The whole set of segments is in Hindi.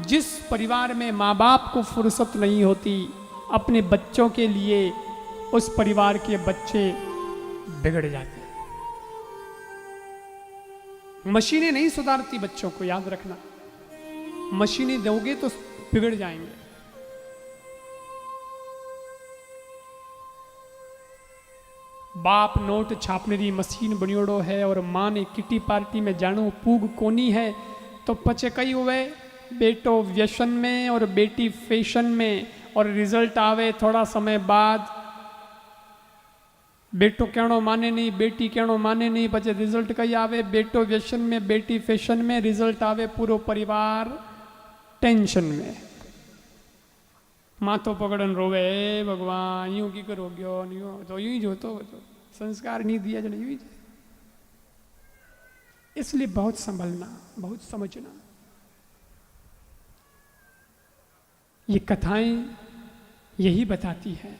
जिस परिवार में माँ बाप को फुर्सत नहीं होती अपने बच्चों के लिए, उस परिवार के बच्चे बिगड़ जाते हैं। मशीनें नहीं सुधारती बच्चों को, याद रखना। मशीनें दोगे तो बिगड़ जाएंगे। बाप नोट छापने री मशीन बनियोड़ो है और माँ ने किटी पार्टी में जानो पूग कोनी है, तो पचे कई हुए बेटो व्यसन में और बेटी फैशन में, और रिजल्ट आवे थोड़ा समय बाद। बेटो कहणो माने नहीं, बेटी कहणो माने नहीं, पचे रिजल्ट कई आवे बेटो व्यसन में बेटी फैशन में, रिजल्ट आवे पूरो परिवार टेंशन में। माथो पकड़न रोवे, ए भगवान यूं की करो गयो, यूं तो यूं ही जोतो तो संस्कार नहीं दिया जन यूं ही। इसलिए बहुत संभलना, बहुत समझना। ये कथाएं यही बताती हैं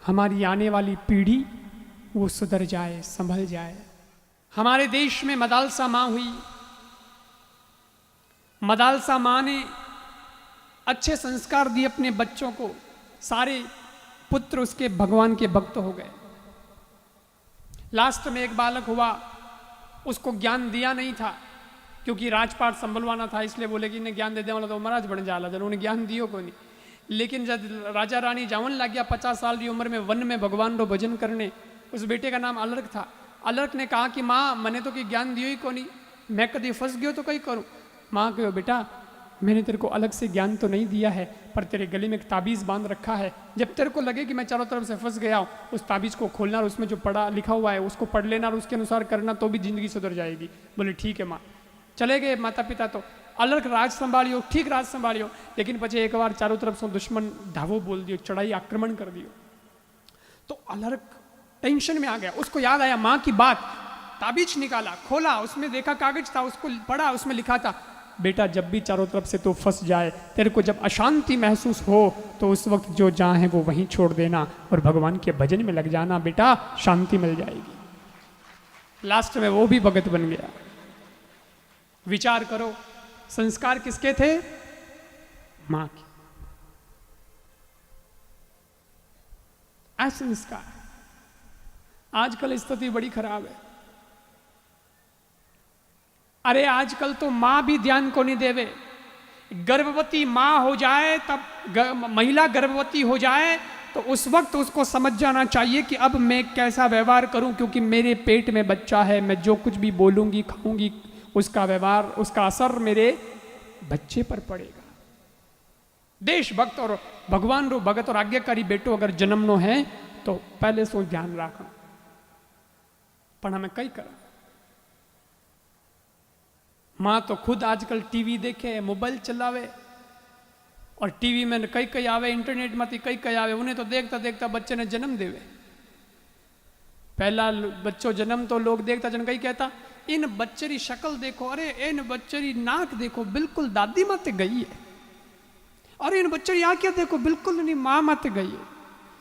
हमारी आने वाली पीढ़ी वो सुधर जाए, संभल जाए। हमारे देश में मदालसा माँ हुई। मदालसा माँ ने अच्छे संस्कार दिए अपने बच्चों को, सारे पुत्र उसके भगवान के भक्त हो गए। लास्ट में एक बालक हुआ, उसको ज्ञान दिया नहीं था क्योंकि राजपाट संभलवाना था, इसलिए बोले कि इन्हें ज्ञान दे दे वाला तो महाराज बन जाला, जब उन्हें ज्ञान दियो को नहीं। लेकिन जब राजा रानी जावन लग गया 50 साल की उम्र में वन में भगवान रो भजन करने, उस बेटे का नाम अलर्क था। अलर्क ने कहा कि माँ मैंने तो कि ज्ञान दियो ही को नहीं, मैं कभी फंस गयो तो कहीं करूँ। माँ कहो बेटा मैंने तेरे को अलग से ज्ञान तो नहीं दिया है, पर तेरे गले में एक ताबीज़ बांध रखा है। जब तेरे को लगे कि मैं चारों तरफ से फंस गया हूँ, उस ताबीज़ को खोलना और उसमें जो पढ़ा लिखा हुआ है उसको पढ़ लेना और उसके अनुसार करना, तो भी जिंदगी सुधर जाएगी। बोले ठीक है माँ। चले गए माता पिता। तो अलर्क राज संभालियो, ठीक राज संभालियो, लेकिन पचे एक बार चारों तरफ से दुश्मन धावो बोल दियो, चढ़ाई आक्रमण कर दियो। तो अलर्क टेंशन में आ गया। उसको याद आया माँ की बात, ताबीज निकाला, खोला, उसमें देखा कागज था, उसको पढ़ा, उसमें लिखा था बेटा जब भी चारों तरफ से तो फंस जाए, तेरे को जब अशांति महसूस हो तो उस वक्त जो जहाँ है वो वहीं छोड़ देना और भगवान के भजन में लग जाना, बेटा शांति मिल जाएगी। लास्ट में वो भी भगत बन गया। विचार करो, संस्कार किसके थे? मां के। असंस्कार। आजकल स्थिति बड़ी खराब है। अरे आजकल तो मां भी ध्यान को नहीं देवे। गर्भवती मां हो जाए, तब महिला गर्भवती हो जाए तो उस वक्त उसको समझ जाना चाहिए कि अब मैं कैसा व्यवहार करूं, क्योंकि मेरे पेट में बच्चा है। मैं जो कुछ भी बोलूंगी खाऊंगी उसका व्यवहार, उसका असर मेरे बच्चे पर पड़ेगा। देशभक्त और भगवान रो भगत और आज्ञाकारी बेटो अगर जन्मनो है तो पहले सो ध्यान रखना। पर हमें कई करा। माँ तो खुद आजकल टीवी देखे, मोबाइल चलावे, और टीवी में कई कई आवे, इंटरनेट में कई कई आवे, उन्हें तो देखता देखता बच्चे ने जन्म देवे। पहला बच्चों जन्म तो लोग देखता जन कई कहता इन बच्चरी शक्ल देखो, अरे इन बच्चरी नाक देखो बिल्कुल दादी माते गई है, अरे इन बच्चरी आंखें देखो बिल्कुल नहीं माँ माते गई है।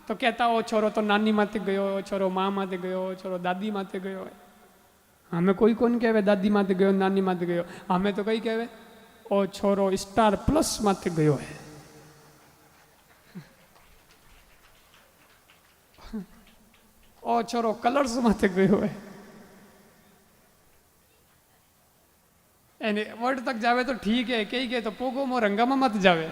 तो कहता ओ छोरो तो नानी माते गयो, छोरो माँ माते गयो, छोरो दादी माते गयो है। हमें कोई कौन कहवे दादी माते गयो, नानी माते गयो, हमें तो कई कहवे ओ छोरो स्टार प्लस माते गयो है। ओ छोरो कलर्स माते गयो है। एने वर्ड तक जावे तो ठीक है, कई के तो पोगो मो रंगामा मत जावे।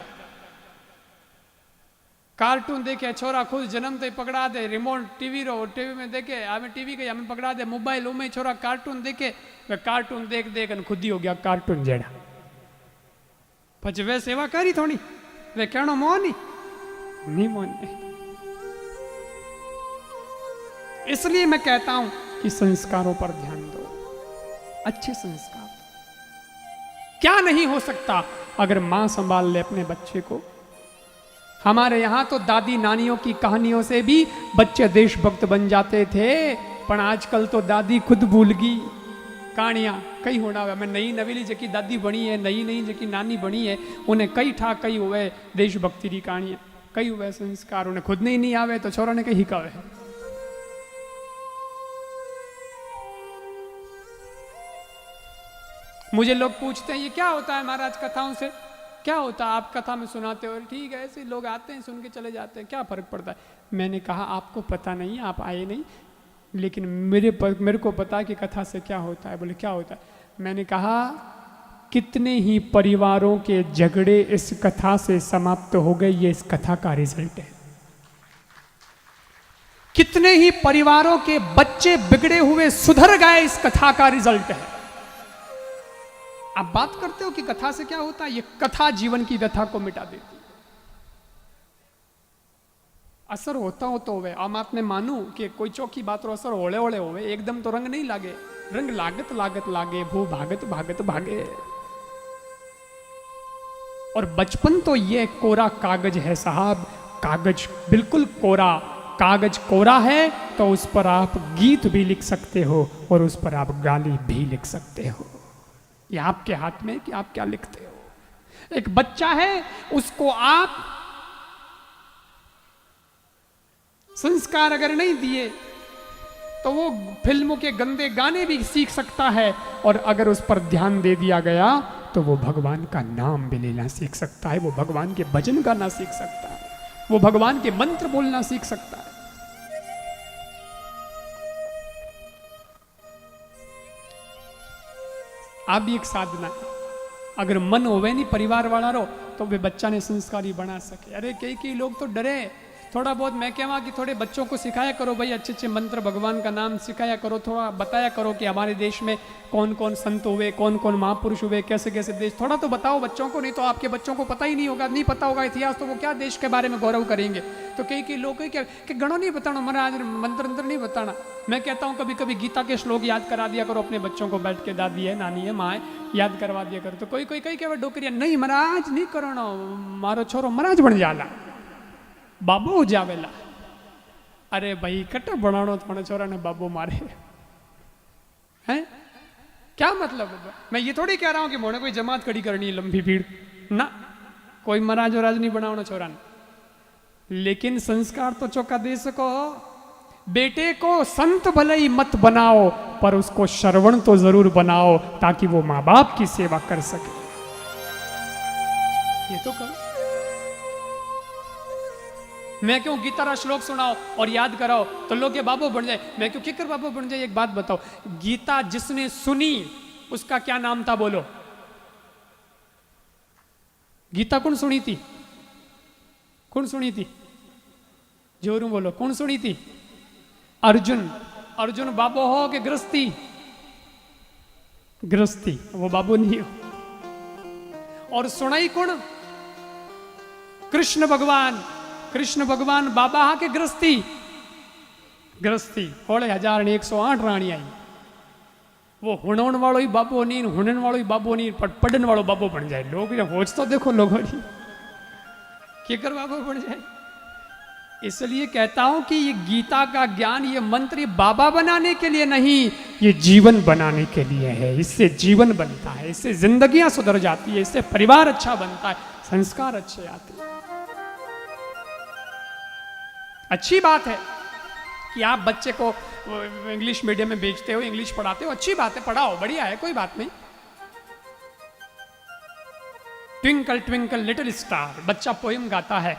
कार्टून देखे छोरा खुद जन्म तो पकड़ा दे, रिमोट टीवी रो टीवी में देखे, हमें टीवी के हमें पकड़ा दे मोबाइल, उमें छोरा कार्टून देखे, वे कार्टून देख देख खुद ही हो गया कार्टून जेड़ा। पछ वे सेवा करी थोड़ी, वे कहनो मोनी नहीं मोनी। इसलिए मैं कहता हूं कि संस्कारों पर ध्यान दो, अच्छे संस्कार। क्या नहीं हो सकता अगर मां संभाल ले अपने बच्चे को। हमारे यहां तो दादी नानियों की कहानियों से भी बच्चे देशभक्त बन जाते थे, पर आजकल तो दादी खुद भूल गई कहानियां कई होना हुआ। मैं नई नवीली जकी दादी बनी है, नई नई जकी नानी बनी है, उन्हें कई ठा कई हुए देशभक्ति की कहानियां, कई हुए संस्कार, उन्हें खुद नहीं आवे तो छोरा ने कहीं हिकावे। मुझे लोग पूछते हैं ये क्या होता है महाराज कथाओं से, क्या होता है आप कथा में सुनाते हो? ठीक है, ऐसे लोग आते हैं सुन के चले जाते हैं, क्या फर्क पड़ता है। मैंने कहा आपको पता नहीं है, आप आए नहीं, लेकिन मेरे को पता है कि कथा से क्या होता है। बोले क्या होता है? मैंने कहा कितने ही परिवारों के झगड़े इस कथा से समाप्त हो गए, ये इस कथा का रिजल्ट है। कितने ही परिवारों के बच्चे बिगड़े हुए सुधर गए, इस कथा का रिजल्ट है। आप बात करते हो कि कथा से क्या होता है, ये कथा जीवन की व्यथा को मिटा देती है। असर होता हो तो वे आम आपने मानू कि कोई चौकी बात रो असर होले होले होवे, एकदम तो रंग नहीं लागे, रंग लागत लागत लागे, भू भागत भागत भागे। और बचपन तो ये कोरा कागज है साहब, कागज बिल्कुल कोरा, कागज कोरा है तो उस पर आप गीत भी लिख सकते हो और उस पर आप गाली भी लिख सकते हो। ये आपके हाथ में कि आप क्या लिखते हो। एक बच्चा है, उसको आप संस्कार अगर नहीं दिए तो वो फिल्मों के गंदे गाने भी सीख सकता है, और अगर उस पर ध्यान दे दिया गया तो वो भगवान का नाम भी लेना सीख सकता है, वो भगवान के भजन गाना सीख सकता है, वो भगवान के मंत्र बोलना सीख सकता है। आप भी एक साधना है, अगर मन होवे नहीं परिवार वाला रो तो वे बच्चा ने संस्कारी बना सके। अरे कई लोग तो डरे, थोड़ा बहुत मैं कहवा कि थोड़े बच्चों को सिखाया करो भाई, अच्छे अच्छे मंत्र भगवान का नाम सिखाया करो, थोड़ा बताया करो कि हमारे देश में कौन कौन संत हुए, कौन कौन महापुरुष हुए, कैसे कैसे देश, थोड़ा तो बताओ बच्चों को, नहीं तो आपके बच्चों को पता ही नहीं होगा, नहीं पता होगा इतिहास, तो वो क्या देश के बारे में गौरव करेंगे। तो कई लोग क्या कि गणों नहीं बताना, महाराज मंत्र अंतर नहीं बताना। मैं कहता हूँ कभी कभी गीता के श्लोक याद करा दिया करो अपने बच्चों को, बैठ के दादी है नानी है माँ है याद करवा दिया करो। तो कोई कई क्या डोकरिया नहीं महाराज नहीं करो, मारो छोरो महाराज बन जाला, बाबू हो जावेला। अरे भाई कट बनानो थोड़े छोरा ने बाबू मारे हैं, क्या मतलब। मैं ये थोड़ी कह रहा हूं कि मोने कोई जमात खड़ी करनी है लंबी भीड़ ना, कोई महाराज वराज नहीं बनाना छोरा ने, लेकिन संस्कार तो चौका दे सको। बेटे को संत भले ही मत बनाओ, पर उसको श्रवण तो जरूर बनाओ ताकि वो माँ बाप की सेवा कर सके। ये तो करो। मैं क्यों गीता का श्लोक सुनाओ और याद कराओ तो लोग के बाबू बन जाए, मैं क्यों किकर बाबू बन जाए। एक बात बताओ, गीता जिसने सुनी उसका क्या नाम था बोलो। गीता कौन सुनी थी, कौन सुनी थी, जोरू बोलो कौन सुनी थी। अर्जुन। अर्जुन बाबू हो कि गृहस्थी, गृहस्थी, वो बाबू नहीं हो। और सुनाई कौन, कृष्ण भगवान। कृष्ण भगवान बाबा हा के गृहस्थी, गृहस्थी होड़े 1108 राणी आई। वो हुणन वालों ही बाबू नहीं, हुणन वालों ही बाबू नहीं, पर पढ़न वालों बाबू बन जाए। लोग होच तो देखो लोगों की केकर बाबू बन जाए। इसलिए कहता हूं कि ये गीता का ज्ञान, ये मंत्र, ये बाबा बनाने के लिए नहीं, ये जीवन बनाने के लिए है। इससे जीवन बनता है, इससे जिंदगियां सुधर जाती है, इससे परिवार अच्छा बनता है, संस्कार अच्छे आते हैं। अच्छी बात है कि आप बच्चे को इंग्लिश मीडियम में भेजते हो, इंग्लिश पढ़ाते हो, अच्छी बात है, पढ़ाओ, बढ़िया है, कोई बात नहीं। ट्विंकल ट्विंकल लिटिल स्टार बच्चा पोएम गाता है,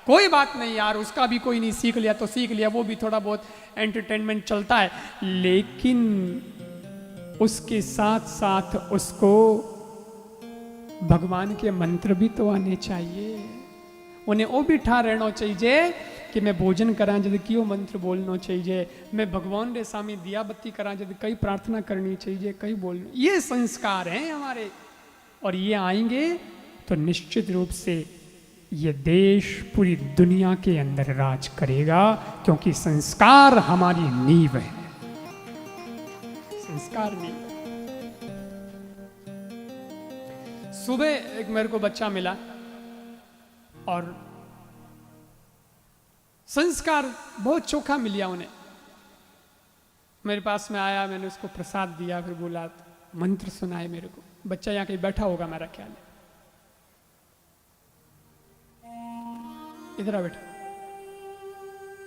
कोई बात नहीं यार, उसका भी कोई नहीं, सीख लिया तो सीख लिया, वो भी थोड़ा बहुत एंटरटेनमेंट चलता है, लेकिन उसके साथ साथ उसको भगवान के मंत्र भी तो आने चाहिए। उन्हें वो भी ठा रहना चाहिए कि मैं भोजन करा जब क्यों मंत्र बोलना चाहिए, मैं भगवान रे सामी दिया बत्ती करा जब कई प्रार्थना करनी चाहिए, कई बोलना। ये संस्कार हैं हमारे, और ये आएंगे तो निश्चित रूप से ये देश पूरी दुनिया के अंदर राज करेगा, क्योंकि संस्कार हमारी नींव है। संस्कार नींव। सुबह एक मेरे को बच्चा मिला और संस्कार बहुत चोखा मिला उन्हें। मेरे पास में आया, मैंने उसको प्रसाद दिया, फिर बोला मंत्र सुनाए मेरे को। बच्चा यहाँ कहीं बैठा होगा मेरा ख्याल है, इधर आ बेटा,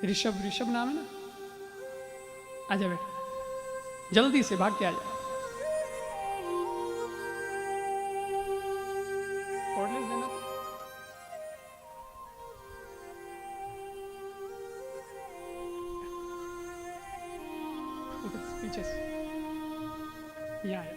ऋषभ, ऋषभ नाम है ना, आजा बेटा, जल्दी से भाग के आजा। पीछे से यहाँ आया।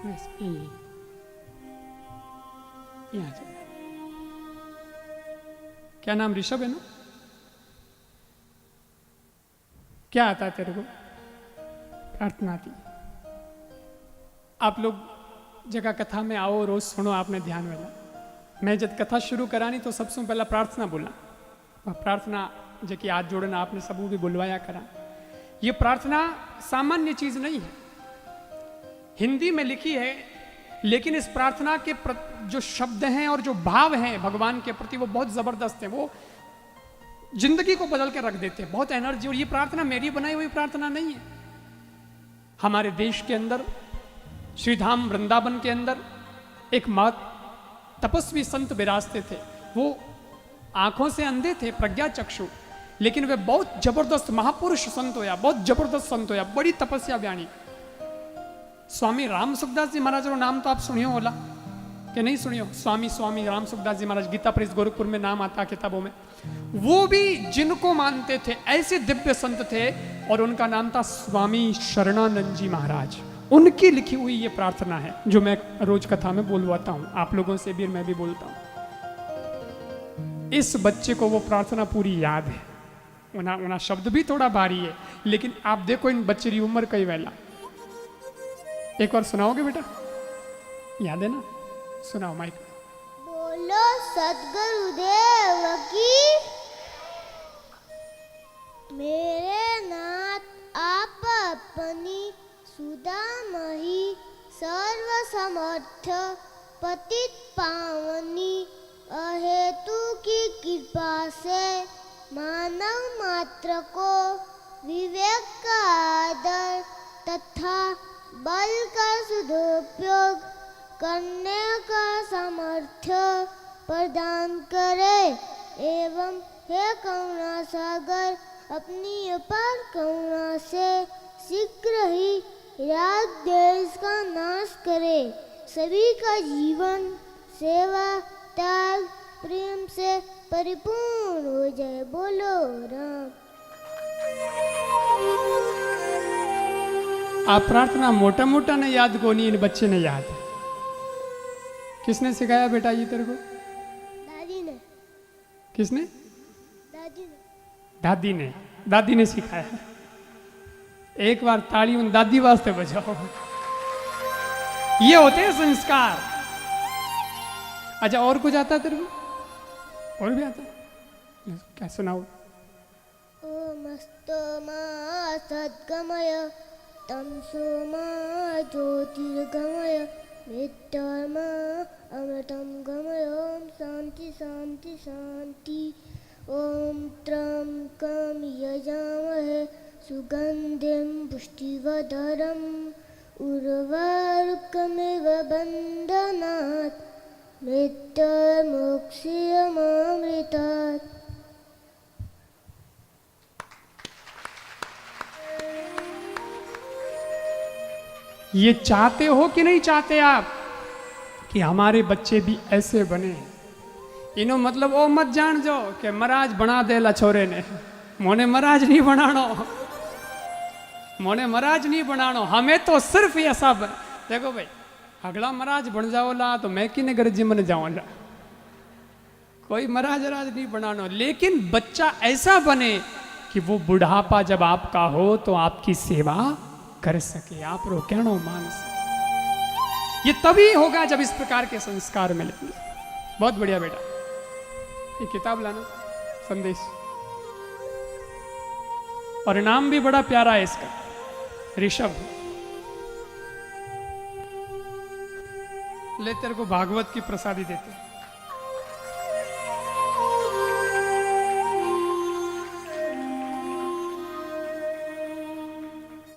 बस यहाँ चल। क्या नाम ऋषभ है ना? क्या आता है तेरे को? प्रार्थना आती। आप लोग जगह कथा में आओ, रोज सुनो, आपने ध्यान वाला। मैं जब कथा शुरू करानी तो सबसे पहला प्रार्थना बोला। प्रार्थना जबकि हाथ जोड़ना आपने सबू भी बुलवाया करा। ये प्रार्थना सामान्य चीज नहीं है, हिंदी में लिखी है, लेकिन इस प्रार्थना के जो शब्द हैं और जो भाव हैं भगवान के प्रति वो बहुत जबरदस्त है। वो जिंदगी को बदल के रख देते हैं, बहुत एनर्जी। और ये प्रार्थना मेरी बनाई हुई प्रार्थना नहीं है। हमारे देश के अंदर श्रीधाम वृंदावन के अंदर एक तपस्वी संत विराजते थे। वो आंखों से अंधे थे, प्रज्ञा चक्षु, लेकिन वे बहुत जबरदस्त महापुरुष संत होया, बहुत जबरदस्त संत होया, बड़ी तपस्या बयानी। स्वामी राम सुखदास जी महाराज का नाम तो आप सुनियो होला कि नहीं सुनियो? स्वामी राम सुखदास जी महाराज, गीता प्रेस गोरखपुर में नाम आता किताबों में। वो भी जिनको मानते थे ऐसे दिव्य संत थे, और उनका नाम था स्वामी शरणानंद जी महाराज। उनकी लिखी हुई ये प्रार्थना है जो मैं रोज कथा में बोलवाता हूं, आप लोगों से भी मैं भी बोलता हूं। इस बच्चे को वो प्रार्थना पूरी याद है। उना शब्द भी थोड़ा भारी है, लेकिन आप देखो इन बच्चे की उम्र कई वेला। एक बार सुनाओगे बेटा? याद है ना? सुनाओ माइक। बोलो सदगुरुदेव की। मेरे नाथ आप अपनी सुदामही सर्वसमर्थ पतित पावनी अहेतु की कृपा से मानव मात्र को विवेक का आदर तथा बल का सदुपयोग करने का सामर्थ्य प्रदान करे, एवं हे करुणा सागर अपनी अपार करुणा से शीघ्र ही राग देश का नाश करे, सभी का जीवन सेवा त्याग प्रेम से परिपूर्ण हो जाए। बोलो राम। आप प्रार्थना मोटा मोटा ने याद को नहीं, इन बच्चे ने याद। किसने सिखाया बेटा ये तेरे को? दादी ने। किसने? दादी ने। दादी ने। दादी ने सिखाया। एक बार ताली उन दादी वास्ते बजाओ। ये होते हैं संस्कार। अच्छा और कुछ आता है तेरे को? और भी आता है? क्या सुनाओ? ओमस्तो मा सद्गमय तमसो मा ज्योतिर्गमय मृत्युर्मा अमृतं गमय। ओम शांति शांति शांति। ओम त्र्यंबकं यजामहे सुगंधिं पुष्टिवर्धनम् उर्वारुकमिव बन्धनात् मृत्युर्मुक्षीयमामृतात्। ये चाहते हो कि नहीं चाहते आप कि हमारे बच्चे भी ऐसे बने? इनो मतलब ओ मत जान जो कि महाराज बना देला छोरे ने, मोने महाराज नहीं बनानो, मोने महाराज नहीं बनानो, हमें तो सिर्फ ये सब। देखो भाई, अगला महाराज बन जाओला तो मैं किने घर जिमन जाऊंगा, कोई महाराज राज नहीं बनानो। लेकिन बच्चा ऐसा बने कि वो बुढ़ापा जब आपका हो तो आपकी सेवा कर सके, आप रोकणो मान सके। ये तभी होगा जब इस प्रकार के संस्कार मिलेंगे। बहुत बढ़िया बेटा, ये किताब लाना, संदेश, और नाम भी बड़ा प्यारा है इसका, ऋषभ। ले तेरे को भागवत की प्रसादी देते।